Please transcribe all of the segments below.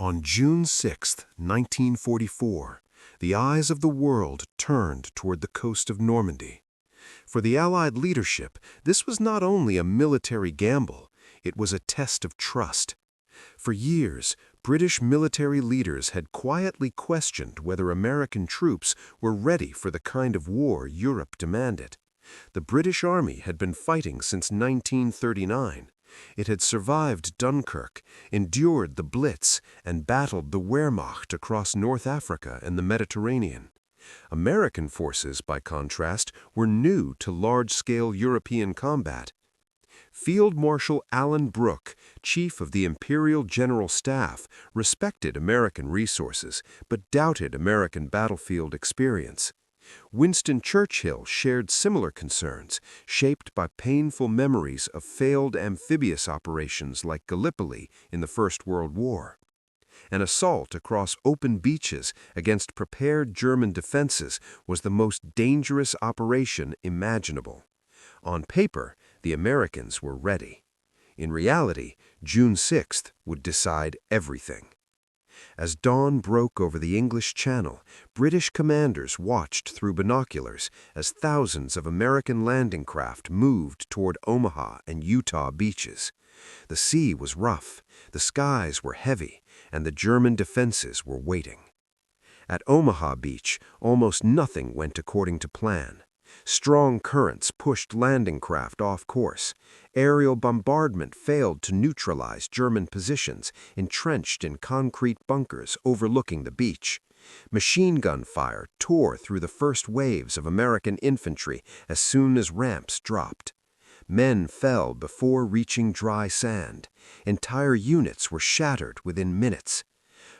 On June 6, 1944, the eyes of the world turned toward the coast of Normandy. For the Allied leadership, this was not only a military gamble, it was a test of trust. For years, British military leaders had quietly questioned whether American troops were ready for the kind of war Europe demanded. The British Army had been fighting since 1939. It had survived Dunkirk, endured the Blitz, and battled the Wehrmacht across North Africa and the Mediterranean. American forces, by contrast, were new to large-scale European combat. Field Marshal Alan Brooke, chief of the Imperial General Staff, respected American resources but doubted American battlefield experience. Winston Churchill shared similar concerns, shaped by painful memories of failed amphibious operations like Gallipoli in the First World War. An assault across open beaches against prepared German defenses was the most dangerous operation imaginable. On paper, the Americans were ready. In reality, June 6th would decide everything. As dawn broke over the English Channel, British commanders watched through binoculars as thousands of American landing craft moved toward Omaha and Utah beaches. The sea was rough, the skies were heavy, and the German defenses were waiting. At Omaha Beach, almost nothing went according to plan. Strong currents pushed landing craft off course. Aerial bombardment failed to neutralize German positions entrenched in concrete bunkers overlooking the beach. Machine gun fire tore through the first waves of American infantry as soon as ramps dropped. Men fell before reaching dry sand. Entire units were shattered within minutes.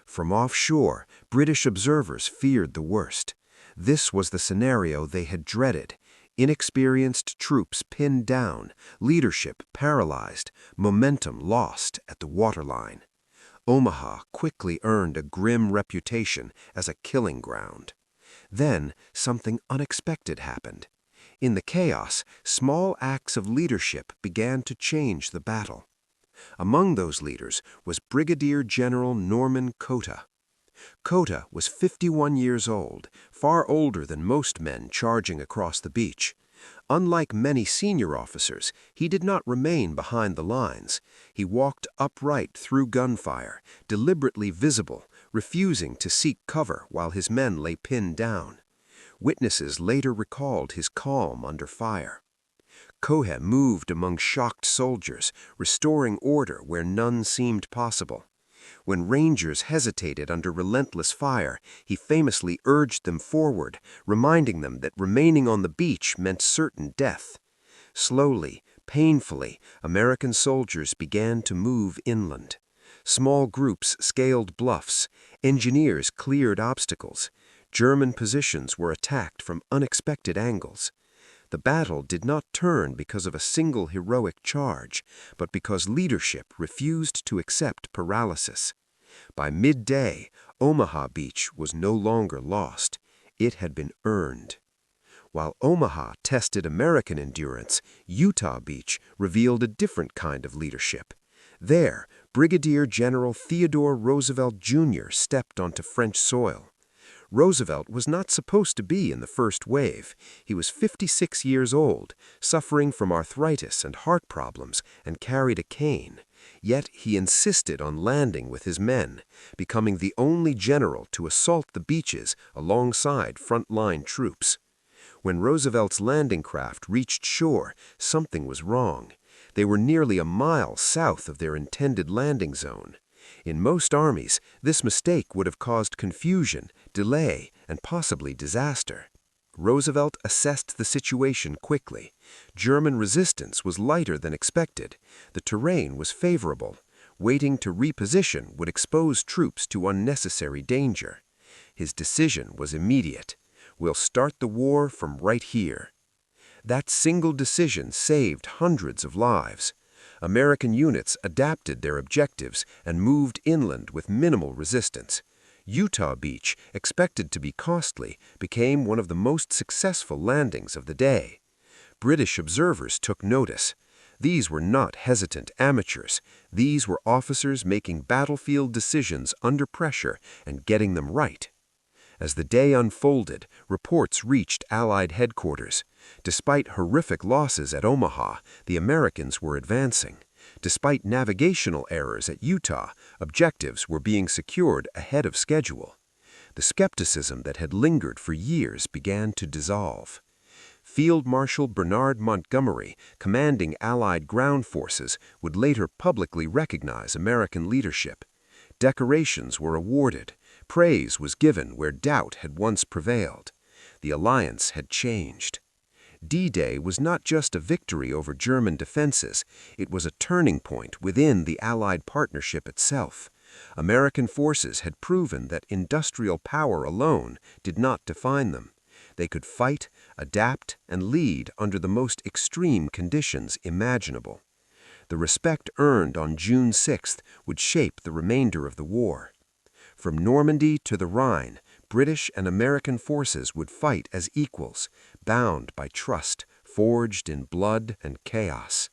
From offshore, British observers feared the worst. This was the scenario they had dreaded. Inexperienced troops pinned down, leadership paralyzed, momentum lost at the waterline. Omaha quickly earned a grim reputation as a killing ground. Then something unexpected happened. In the chaos, small acts of leadership began to change the battle. Among those leaders was Brigadier General Norman Cota. Cota was 51 years old, far older than most men charging across the beach. Unlike many senior officers, he did not remain behind the lines. He walked upright through gunfire, deliberately visible, refusing to seek cover while his men lay pinned down. Witnesses later recalled his calm under fire. Cota moved among shocked soldiers, restoring order where none seemed possible. When Rangers hesitated under relentless fire, he famously urged them forward, reminding them that remaining on the beach meant certain death. Slowly, painfully, American soldiers began to move inland. Small groups scaled bluffs, engineers cleared obstacles. German positions were attacked from unexpected angles. The battle did not turn because of a single heroic charge, but because leadership refused to accept paralysis. By midday, Omaha Beach was no longer lost. It had been earned. While Omaha tested American endurance, Utah Beach revealed a different kind of leadership. There, Brigadier General Theodore Roosevelt Jr. stepped onto French soil. Roosevelt was not supposed to be in the first wave. He was 56 years old, suffering from arthritis and heart problems, and carried a cane. Yet he insisted on landing with his men, becoming the only general to assault the beaches alongside front-line troops. When Roosevelt's landing craft reached shore, something was wrong. They were nearly a mile south of their intended landing zone. In most armies, this mistake would have caused confusion, delay, and possibly disaster. Roosevelt assessed the situation quickly. German resistance was lighter than expected. The terrain was favorable. Waiting to reposition would expose troops to unnecessary danger. His decision was immediate. We'll start the war from right here. That single decision saved hundreds of lives. American units adapted their objectives and moved inland with minimal resistance. Utah Beach, expected to be costly, became one of the most successful landings of the day. British observers took notice. These were not hesitant amateurs. These were officers making battlefield decisions under pressure and getting them right. As the day unfolded, reports reached Allied headquarters. Despite horrific losses at Omaha, the Americans were advancing. Despite navigational errors at Utah, objectives were being secured ahead of schedule. The skepticism that had lingered for years began to dissolve. Field Marshal Bernard Montgomery, commanding Allied ground forces, would later publicly recognize American leadership. Decorations were awarded. Praise was given where doubt had once prevailed. The alliance had changed. D-Day was not just a victory over German defenses, it was a turning point within the Allied partnership itself. American forces had proven that industrial power alone did not define them. They could fight, adapt, and lead under the most extreme conditions imaginable. The respect earned on June 6th would shape the remainder of the war. From Normandy to the Rhine, British and American forces would fight as equals, bound by trust, forged in blood and chaos.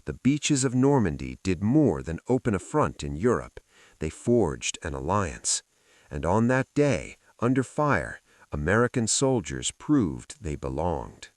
The beaches of Normandy did more than open a front in Europe. They forged an alliance. And on that day, under fire, American soldiers proved they belonged.